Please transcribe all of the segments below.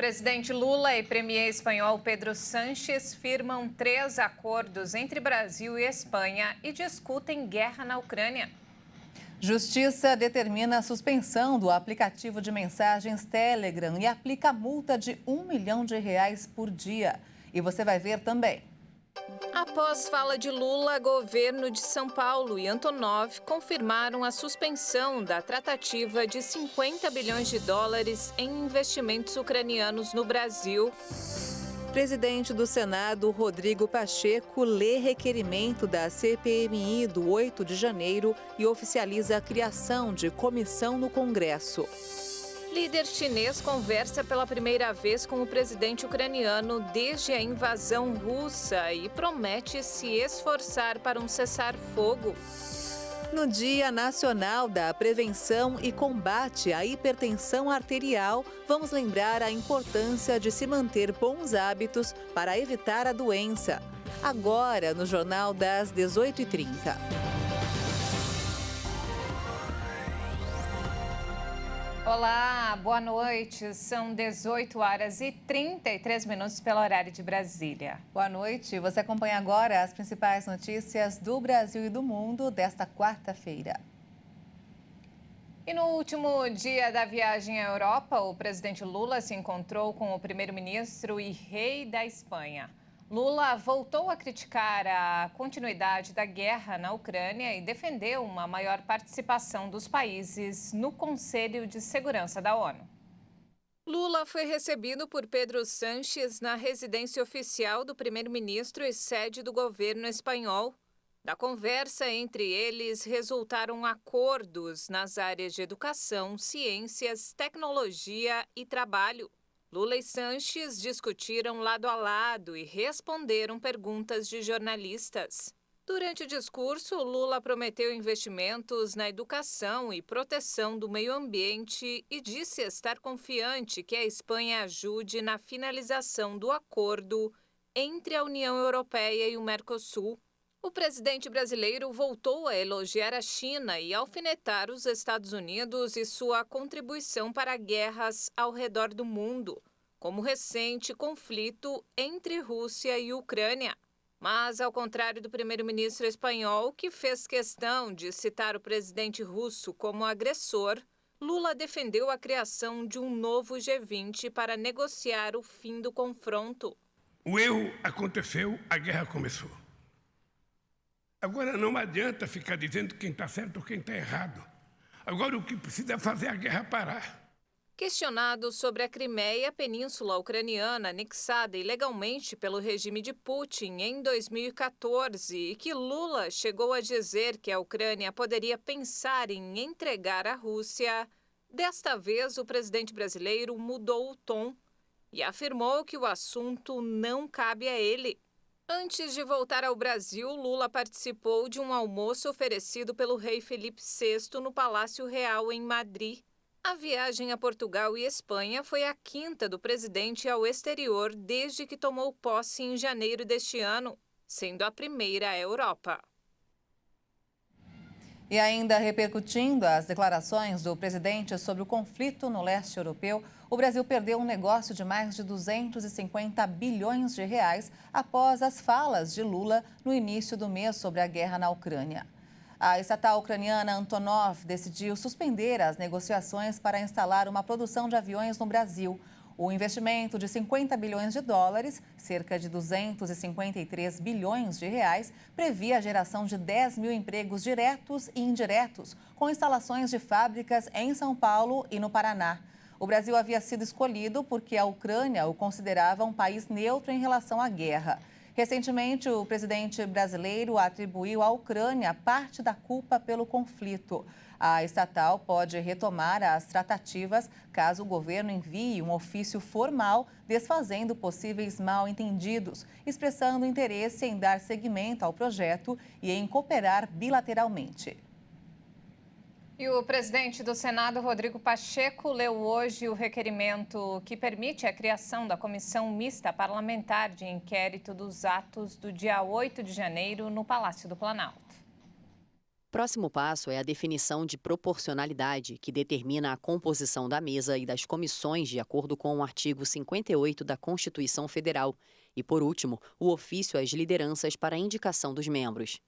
Presidente Lula e premier espanhol Pedro Sánchez firmam 3 acordos entre Brasil e Espanha e discutem guerra na Ucrânia. Justiça determina a suspensão do aplicativo de mensagens Telegram e aplica multa de R$ 1 milhão por dia. E você vai ver também. Após fala de Lula, governo de São Paulo e Antonov confirmaram a suspensão da tratativa de 50 bilhões de dólares em investimentos ucranianos no Brasil. Presidente do Senado, Rodrigo Pacheco, lê requerimento da CPMI do 8 de janeiro e oficializa a criação de comissão no Congresso. Líder chinês conversa pela primeira vez com o presidente ucraniano desde a invasão russa e promete se esforçar para um cessar-fogo. No Dia Nacional da Prevenção e Combate à Hipertensão Arterial, vamos lembrar a importância de se manter bons hábitos para evitar a doença. Agora, no Jornal das 18h30. Olá, boa noite. São 18h33 pelo horário de Brasília. Boa noite. Você acompanha agora as principais notícias do Brasil e do mundo desta quarta-feira. E no último dia da viagem à Europa, o presidente Lula se encontrou com o primeiro-ministro e rei da Espanha. Lula voltou a criticar a continuidade da guerra na Ucrânia e defendeu uma maior participação dos países no Conselho de Segurança da ONU. Lula foi recebido por Pedro Sánchez na residência oficial do primeiro-ministro e sede do governo espanhol. Da conversa entre eles resultaram acordos nas áreas de educação, ciências, tecnologia e trabalho. Lula e Sánchez discutiram lado a lado e responderam perguntas de jornalistas. Durante o discurso, Lula prometeu investimentos na educação e proteção do meio ambiente e disse estar confiante que a Espanha ajude na finalização do acordo entre a União Europeia e o Mercosul. O presidente brasileiro voltou a elogiar a China e alfinetar os Estados Unidos e sua contribuição para guerras ao redor do mundo, como o recente conflito entre Rússia e Ucrânia. Mas, ao contrário do primeiro-ministro espanhol, que fez questão de citar o presidente russo como agressor, Lula defendeu a criação de um novo G20 para negociar o fim do confronto. O erro aconteceu, a guerra começou. Agora não adianta ficar dizendo quem está certo ou quem está errado. Agora o que precisa é fazer a guerra parar. Questionado sobre a Crimeia, península ucraniana anexada ilegalmente pelo regime de Putin em 2014, e que Lula chegou a dizer que a Ucrânia poderia pensar em entregar à Rússia, desta vez o presidente brasileiro mudou o tom e afirmou que o assunto não cabe a ele. Antes de voltar ao Brasil, Lula participou de um almoço oferecido pelo rei Felipe VI no Palácio Real, em Madrid. A viagem a Portugal e Espanha foi a 5ª do presidente ao exterior desde que tomou posse em janeiro deste ano, sendo a primeira à Europa. E ainda repercutindo as declarações do presidente sobre o conflito no leste europeu, o Brasil perdeu um negócio de mais de 250 bilhões de reais após as falas de Lula no início do mês sobre a guerra na Ucrânia. A estatal ucraniana Antonov decidiu suspender as negociações para instalar uma produção de aviões no Brasil. O investimento de 50 bilhões de dólares, cerca de 253 bilhões de reais, previa a geração de 10 mil empregos diretos e indiretos, com instalações de fábricas em São Paulo e no Paraná. O Brasil havia sido escolhido porque a Ucrânia o considerava um país neutro em relação à guerra. Recentemente, o presidente brasileiro atribuiu à Ucrânia parte da culpa pelo conflito. A estatal pode retomar as tratativas caso o governo envie um ofício formal desfazendo possíveis mal-entendidos, expressando interesse em dar seguimento ao projeto e em cooperar bilateralmente. E o presidente do Senado, Rodrigo Pacheco, leu hoje o requerimento que permite a criação da Comissão Mista Parlamentar de Inquérito dos atos do dia 8 de janeiro no Palácio do Planalto. Próximo passo é a definição de proporcionalidade, que determina a composição da mesa e das comissões de acordo com o artigo 58 da Constituição Federal. E, por último, o ofício às lideranças para a indicação dos membros.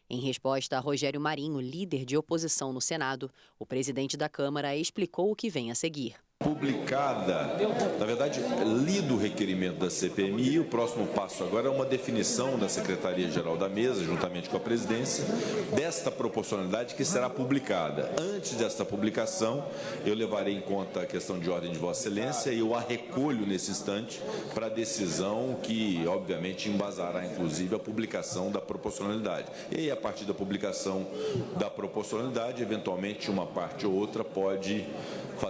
Em resposta a Rogério Marinho, líder de oposição no Senado, o presidente da Câmara explicou o que vem a seguir. Publicada, na verdade, lido o requerimento da CPMI, o próximo passo agora é uma definição da Secretaria-Geral da Mesa, juntamente com a presidência, desta proporcionalidade que será publicada. Antes desta publicação, eu levarei em conta a questão de ordem de Vossa Excelência e eu a recolho nesse instante para a decisão que, obviamente, embasará, inclusive, a publicação da proporcionalidade. E aí, a partir da publicação da proporcionalidade, eventualmente, uma parte ou outra pode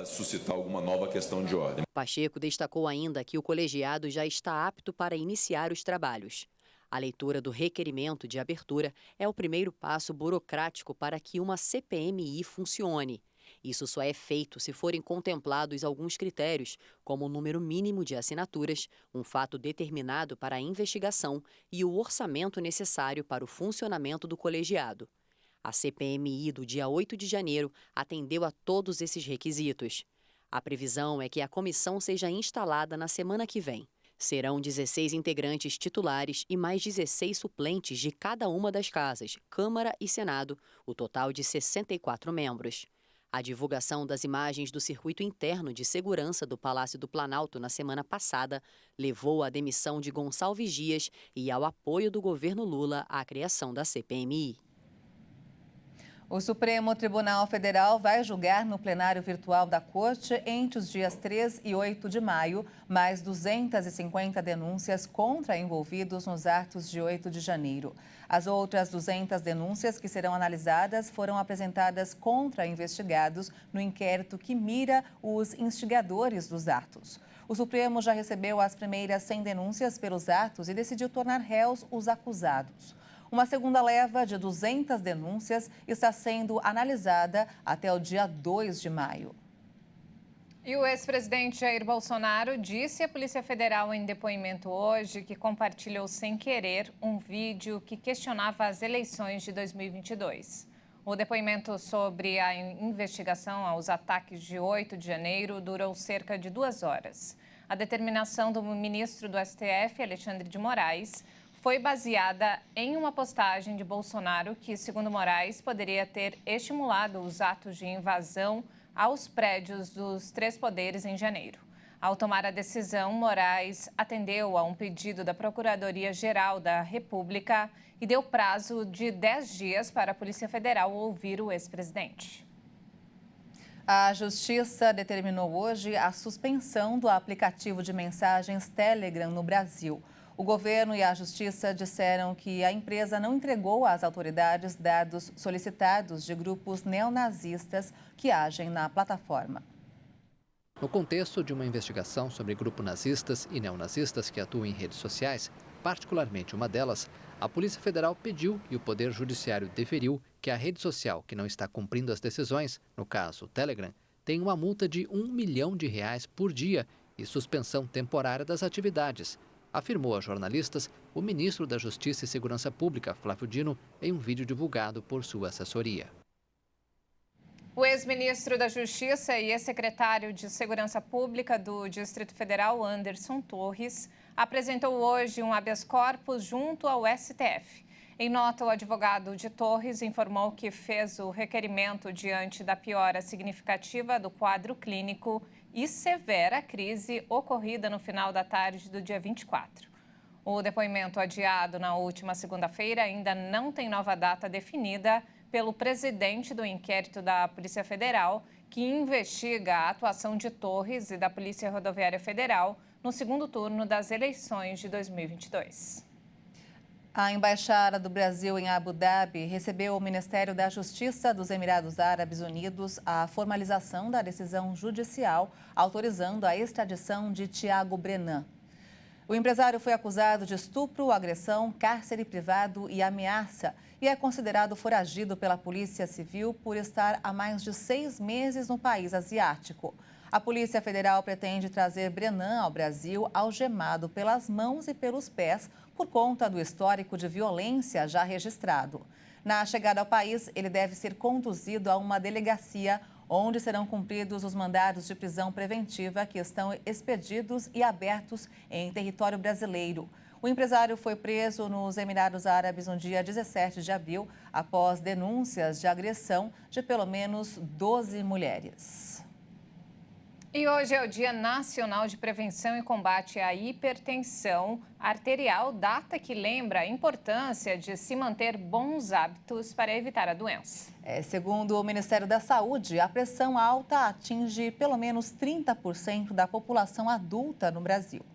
suscitar alguma nova questão de ordem. Pacheco destacou ainda que o colegiado já está apto para iniciar os trabalhos. A leitura do requerimento de abertura é o primeiro passo burocrático para que uma CPMI funcione. Isso só é feito se forem contemplados alguns critérios, como o número mínimo de assinaturas, um fato determinado para a investigação e o orçamento necessário para o funcionamento do colegiado. A CPMI do dia 8 de janeiro atendeu a todos esses requisitos. A previsão é que a comissão seja instalada na semana que vem. Serão 16 integrantes titulares e mais 16 suplentes de cada uma das casas, Câmara e Senado, o total de 64 membros. A divulgação das imagens do circuito interno de segurança do Palácio do Planalto na semana passada levou à demissão de Gonçalves Dias e ao apoio do governo Lula à criação da CPMI. O Supremo Tribunal Federal vai julgar no plenário virtual da Corte, entre os dias 3 e 8 de maio, mais 250 denúncias contra envolvidos nos atos de 8 de janeiro. As outras 200 denúncias que serão analisadas foram apresentadas contra investigados no inquérito que mira os instigadores dos atos. O Supremo já recebeu as primeiras 100 denúncias pelos atos e decidiu tornar réus os acusados. Uma segunda leva de 200 denúncias está sendo analisada até o dia 2 de maio. E o ex-presidente Jair Bolsonaro disse à Polícia Federal em depoimento hoje que compartilhou sem querer um vídeo que questionava as eleições de 2022. O depoimento sobre a investigação aos ataques de 8 de janeiro durou cerca de 2 horas. A determinação do ministro do STF, Alexandre de Moraes, foi baseada em uma postagem de Bolsonaro que, segundo Moraes, poderia ter estimulado os atos de invasão aos prédios dos 3 poderes em janeiro. Ao tomar a decisão, Moraes atendeu a um pedido da Procuradoria-Geral da República e deu prazo de 10 dias para a Polícia Federal ouvir o ex-presidente. A Justiça determinou hoje a suspensão do aplicativo de mensagens Telegram no Brasil. O governo e a Justiça disseram que a empresa não entregou às autoridades dados solicitados de grupos neonazistas que agem na plataforma. No contexto de uma investigação sobre grupos nazistas e neonazistas que atuam em redes sociais, particularmente uma delas, a Polícia Federal pediu e o Poder Judiciário deferiu que a rede social que não está cumprindo as decisões, no caso o Telegram, tenha uma multa de R$ 1 milhão por dia e suspensão temporária das atividades, afirmou a jornalistas o ministro da Justiça e Segurança Pública, Flávio Dino, em um vídeo divulgado por sua assessoria. O ex-ministro da Justiça e ex-secretário de Segurança Pública do Distrito Federal, Anderson Torres, apresentou hoje um habeas corpus junto ao STF. Em nota, o advogado de Torres informou que fez o requerimento diante da piora significativa do quadro clínico e severa crise ocorrida no final da tarde do dia 24. O depoimento adiado na última segunda-feira ainda não tem nova data definida pelo presidente do inquérito da Polícia Federal, que investiga a atuação de Torres e da Polícia Rodoviária Federal no segundo turno das eleições de 2022. A Embaixada do Brasil em Abu Dhabi recebeu o Ministério da Justiça dos Emirados Árabes Unidos a formalização da decisão judicial autorizando a extradição de Tiago Brenan. O empresário foi acusado de estupro, agressão, cárcere privado e ameaça e é considerado foragido pela Polícia Civil por estar há mais de 6 meses no país asiático. A Polícia Federal pretende trazer Brenan ao Brasil algemado pelas mãos e pelos pés por conta do histórico de violência já registrado. Na chegada ao país, ele deve ser conduzido a uma delegacia onde serão cumpridos os mandados de prisão preventiva que estão expedidos e abertos em território brasileiro. O empresário foi preso nos Emirados Árabes no dia 17 de abril, após denúncias de agressão de pelo menos 12 mulheres. E hoje é o Dia Nacional de Prevenção e Combate à Hipertensão Arterial, data que lembra a importância de se manter bons hábitos para evitar a doença. Segundo o Ministério da Saúde, a pressão alta atinge pelo menos 30% da população adulta no Brasil.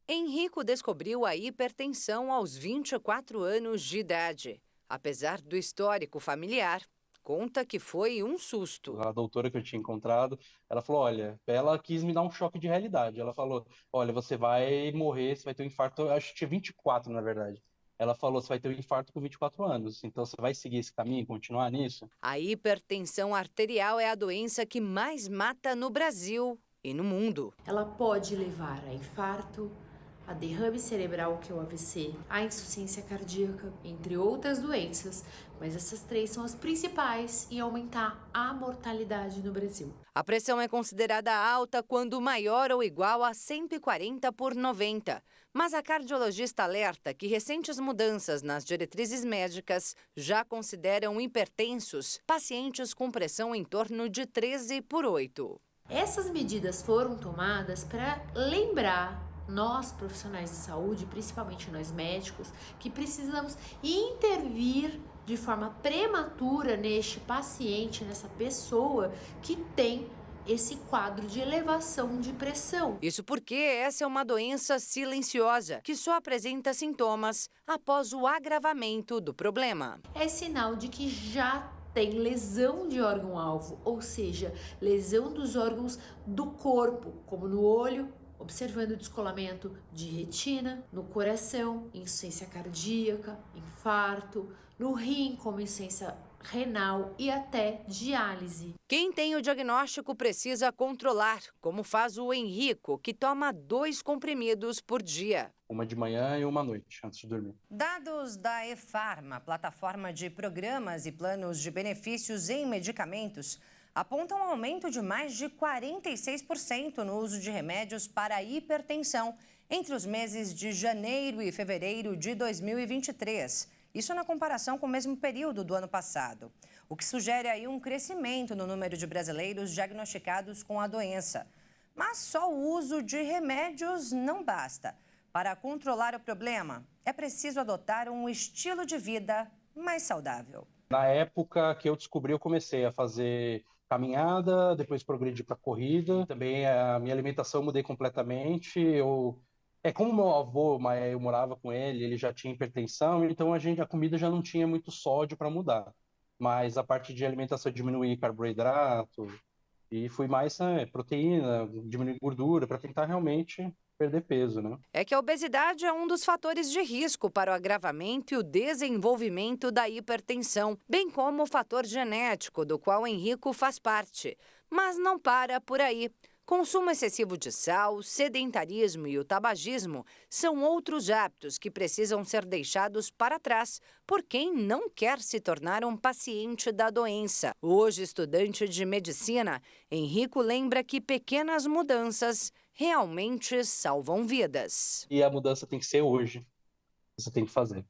Henrico descobriu a hipertensão aos 24 anos de idade. Apesar do histórico familiar, conta que foi um susto. A doutora que eu tinha encontrado, ela falou, olha, ela quis me dar um choque de realidade. Ela falou, olha, você vai morrer, você vai ter um infarto, eu acho que tinha 24, na verdade. Ela falou, você vai ter um infarto com 24 anos, então você vai seguir esse caminho, continuar nisso? A hipertensão arterial é a doença que mais mata no Brasil e no mundo. Ela pode levar a infarto, a derrame cerebral, que é o AVC, a insuficiência cardíaca, entre outras doenças, mas essas três são as principais em aumentar a mortalidade no Brasil. A pressão é considerada alta quando maior ou igual a 140/90, mas a cardiologista alerta que recentes mudanças nas diretrizes médicas já consideram hipertensos pacientes com pressão em torno de 13/8. Essas medidas foram tomadas para lembrar nós, profissionais de saúde, principalmente nós médicos, que precisamos intervir de forma prematura neste paciente, nessa pessoa que tem esse quadro de elevação de pressão. Isso porque essa é uma doença silenciosa, que só apresenta sintomas após o agravamento do problema. É sinal de que já tem lesão de órgão-alvo, ou seja, lesão dos órgãos do corpo, como no olho, observando o descolamento de retina, no coração, insuficiência cardíaca, infarto, no rim, como insuficiência renal e até diálise. Quem tem o diagnóstico precisa controlar, como faz o Henrico, que toma 2 comprimidos por dia. Uma de manhã e uma à noite, antes de dormir. Dados da ePharma, plataforma de programas e planos de benefícios em medicamentos, apontam um aumento de mais de 46% no uso de remédios para a hipertensão entre os meses de janeiro e fevereiro de 2023. Isso na comparação com o mesmo período do ano passado, o que sugere aí um crescimento no número de brasileiros diagnosticados com a doença. Mas só o uso de remédios não basta. Para controlar o problema, é preciso adotar um estilo de vida mais saudável. Na época que eu descobri, eu comecei a fazer caminhada, depois progredi para corrida. Também a minha alimentação eu mudei completamente. Como meu avô, eu morava com ele já tinha hipertensão, então a comida já não tinha muito sódio para mudar. Mas a parte de alimentação eu diminuí carboidrato e fui mais proteína, diminuir gordura para tentar realmente perder peso, né? É que a obesidade é um dos fatores de risco para o agravamento e o desenvolvimento da hipertensão, bem como o fator genético, do qual o Henrico faz parte. Mas não para por aí. Consumo excessivo de sal, sedentarismo e o tabagismo são outros hábitos que precisam ser deixados para trás por quem não quer se tornar um paciente da doença. Hoje, estudante de medicina, Henrico lembra que pequenas mudanças realmente salvam vidas. E a mudança tem que ser hoje. Você tem que fazer.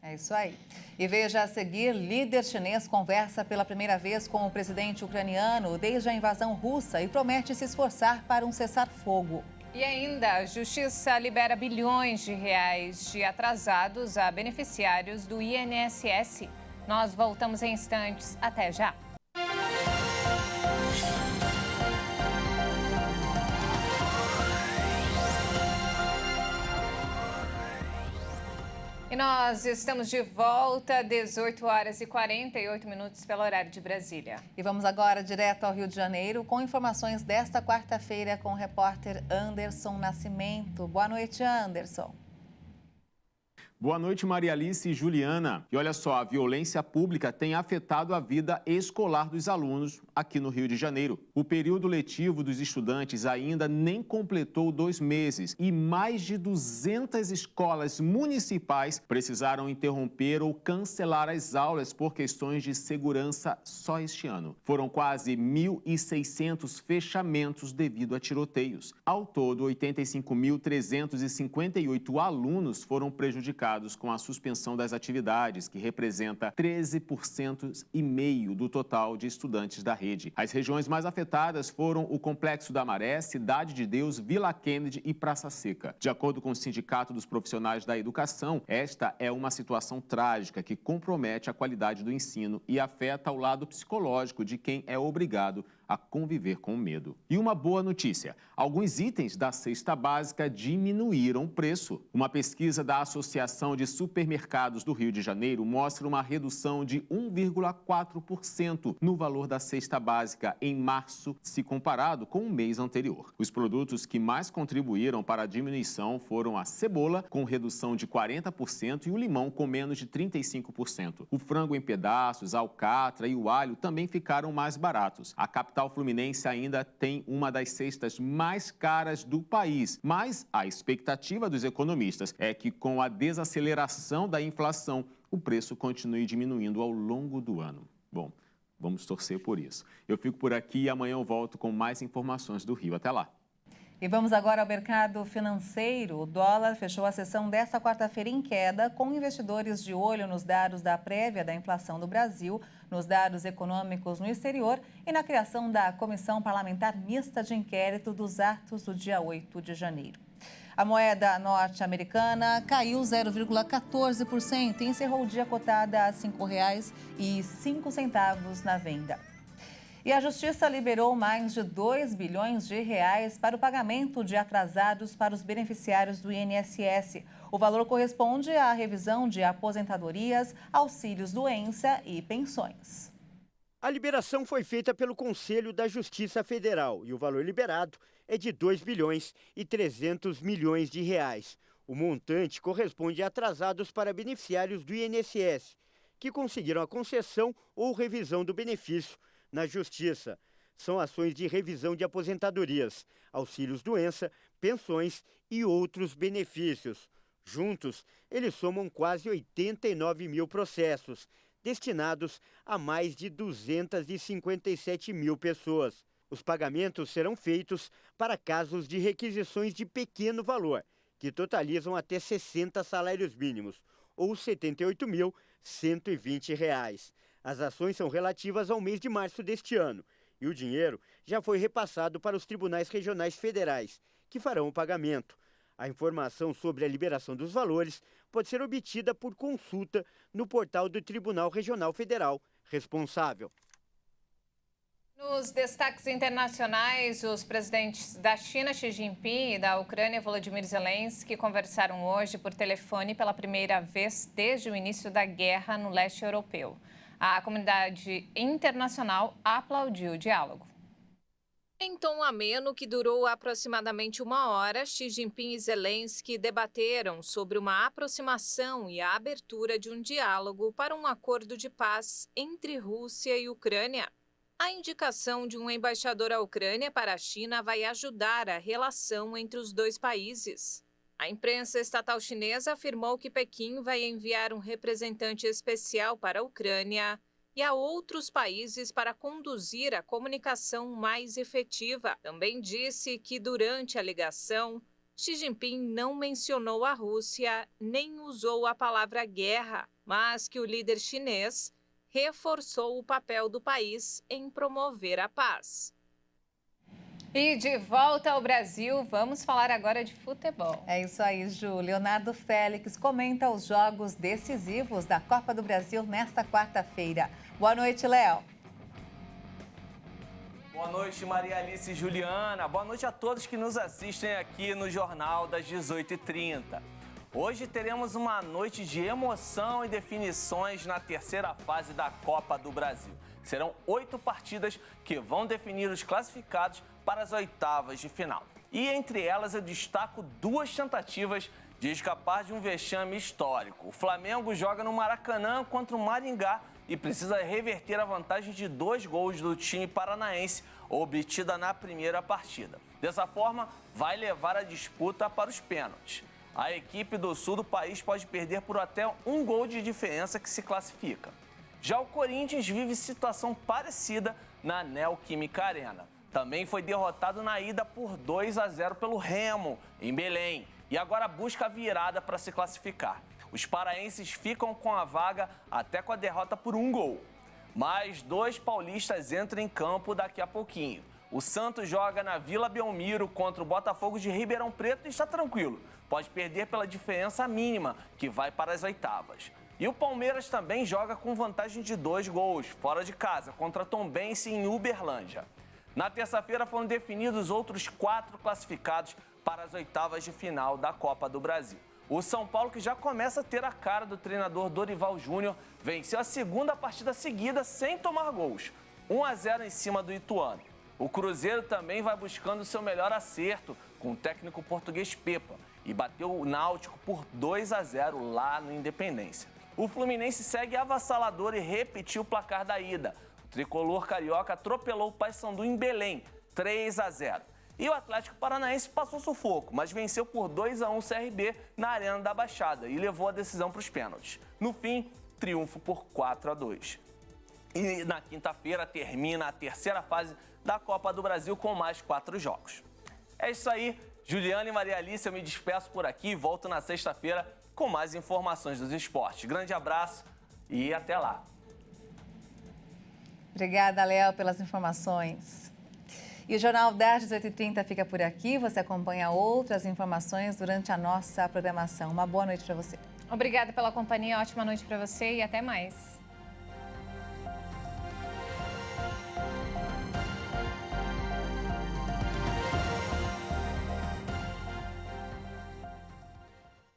É isso aí. E veja a seguir, líder chinês conversa pela primeira vez com o presidente ucraniano desde a invasão russa e promete se esforçar para um cessar-fogo. E ainda, a Justiça libera bilhões de reais de atrasados a beneficiários do INSS. Nós voltamos em instantes. Até já. E nós estamos de volta, 18 horas e 48 minutos pelo horário de Brasília. E vamos agora direto ao Rio de Janeiro com informações desta quarta-feira com o repórter Anderson Nascimento. Boa noite, Anderson. Boa noite, Maria Alice e Juliana. E olha só, a violência pública tem afetado a vida escolar dos alunos aqui no Rio de Janeiro. O período letivo dos estudantes ainda nem completou 2 meses e mais de 200 escolas municipais precisaram interromper ou cancelar as aulas por questões de segurança só este ano. Foram quase 1.600 fechamentos devido a tiroteios. Ao todo, 85.358 alunos foram prejudicados com a suspensão das atividades, que representa 13,5% do total de estudantes da rede. As regiões mais afetadas foram o Complexo da Maré, Cidade de Deus, Vila Kennedy e Praça Seca. De acordo com o Sindicato dos Profissionais da Educação, esta é uma situação trágica que compromete a qualidade do ensino e afeta o lado psicológico de quem é obrigado a conviver com o medo. E uma boa notícia: alguns itens da cesta básica diminuíram o preço. Uma pesquisa da Associação de Supermercados do Rio de Janeiro mostra uma redução de 1,4% no valor da cesta básica em março, se comparado com o mês anterior. Os produtos que mais contribuíram para a diminuição foram a cebola, com redução de 40%, e o limão, com menos de 35%. O frango em pedaços, a alcatra e o alho também ficaram mais baratos. A capital fluminense ainda tem uma das cestas mais caras do país, mas a expectativa dos economistas é que, com a desaceleração da inflação, o preço continue diminuindo ao longo do ano. Bom, vamos torcer por isso. Eu fico por aqui e amanhã eu volto com mais informações do Rio. Até lá! E vamos agora ao mercado financeiro. O dólar fechou a sessão desta quarta-feira em queda, com investidores de olho nos dados da prévia da inflação do Brasil, nos dados econômicos no exterior e na criação da Comissão Parlamentar Mista de Inquérito dos atos do dia 8 de janeiro. A moeda norte-americana caiu 0,14% e encerrou o dia cotada a R$ 5,05 na venda. E a Justiça liberou mais de 2 bilhões de reais para o pagamento de atrasados para os beneficiários do INSS. O valor corresponde à revisão de aposentadorias, auxílios-doença e pensões. A liberação foi feita pelo Conselho da Justiça Federal e o valor liberado é de 2 bilhões e 300 milhões de reais. O montante corresponde a atrasados para beneficiários do INSS, que conseguiram a concessão ou revisão do benefício na Justiça. São ações de revisão de aposentadorias, auxílios-doença, pensões e outros benefícios. Juntos, eles somam quase 89 mil processos, destinados a mais de 257 mil pessoas. Os pagamentos serão feitos para casos de requisições de pequeno valor, que totalizam até 60 salários mínimos, ou R$ 78.120. As ações são relativas ao mês de março deste ano e o dinheiro já foi repassado para os tribunais regionais federais, que farão o pagamento. A informação sobre a liberação dos valores pode ser obtida por consulta no portal do Tribunal Regional Federal responsável. Nos destaques internacionais, os presidentes da China, Xi Jinping, e da Ucrânia, Volodymyr Zelensky, conversaram hoje por telefone pela primeira vez desde o início da guerra no leste europeu. A comunidade internacional aplaudiu o diálogo. Em tom ameno, que durou aproximadamente 1 hora, Xi Jinping e Zelensky debateram sobre uma aproximação e a abertura de um diálogo para um acordo de paz entre Rússia e Ucrânia. A indicação de um embaixador à Ucrânia para a China vai ajudar a relação entre os dois países. A imprensa estatal chinesa afirmou que Pequim vai enviar um representante especial para a Ucrânia e a outros países para conduzir a comunicação mais efetiva. Também disse que, durante a ligação, Xi Jinping não mencionou a Rússia nem usou a palavra guerra, mas que o líder chinês reforçou o papel do país em promover a paz. E de volta ao Brasil, vamos falar agora de futebol. É isso aí, Ju. Leonardo Félix comenta os jogos decisivos da Copa do Brasil nesta quarta-feira. Boa noite, Léo. Boa noite, Maria Alice e Juliana. Boa noite a todos que nos assistem aqui no Jornal das 18h30. Hoje teremos uma noite de emoção e definições na terceira fase da Copa do Brasil. Serão 8 partidas que vão definir os classificados para as oitavas de final. E entre elas eu destaco 2 tentativas de escapar de um vexame histórico. O Flamengo joga no Maracanã contra o Maringá e precisa reverter a vantagem de 2 gols do time paranaense, obtida na primeira partida. Dessa forma, vai levar a disputa para os pênaltis. A equipe do sul do país pode perder por até 1 gol de diferença que se classifica. Já o Corinthians vive situação parecida na Neoquímica Arena. Também foi derrotado na ida por 2-0 pelo Remo, em Belém, e agora busca a virada para se classificar. Os paraenses ficam com a vaga até com a derrota por 1 gol. Mais 2 paulistas entram em campo daqui a pouquinho. O Santos joga na Vila Belmiro contra o Botafogo de Ribeirão Preto e está tranquilo. Pode perder pela diferença mínima, que vai para as oitavas. E o Palmeiras também joga com vantagem de 2 gols, fora de casa, contra Tombense em Uberlândia. Na terça-feira foram definidos outros 4 classificados para as oitavas de final da Copa do Brasil. O São Paulo, que já começa a ter a cara do treinador Dorival Júnior, venceu a segunda partida seguida sem tomar gols, 1-0 em cima do Ituano. O Cruzeiro também vai buscando seu melhor acerto com o técnico português Pepa e bateu o Náutico por 2-0 lá no Independência. O Fluminense segue avassalador e repetiu o placar da ida. O tricolor carioca atropelou o Paysandu em Belém, 3-0. E o Atlético Paranaense passou sufoco, mas venceu por 2-1 o CRB na Arena da Baixada e levou a decisão para os pênaltis. No fim, triunfo por 4-2. E na quinta-feira termina a terceira fase da Copa do Brasil com mais 4 jogos. É isso aí, Juliana e Maria Alice, eu me despeço por aqui e volto na sexta-feira com mais informações dos esportes. Grande abraço e até lá. Obrigada, Léo, pelas informações. E o Jornal das 18h30 fica por aqui. Você acompanha outras informações durante a nossa programação. Uma boa noite para você. Obrigada pela companhia, ótima noite para você e até mais.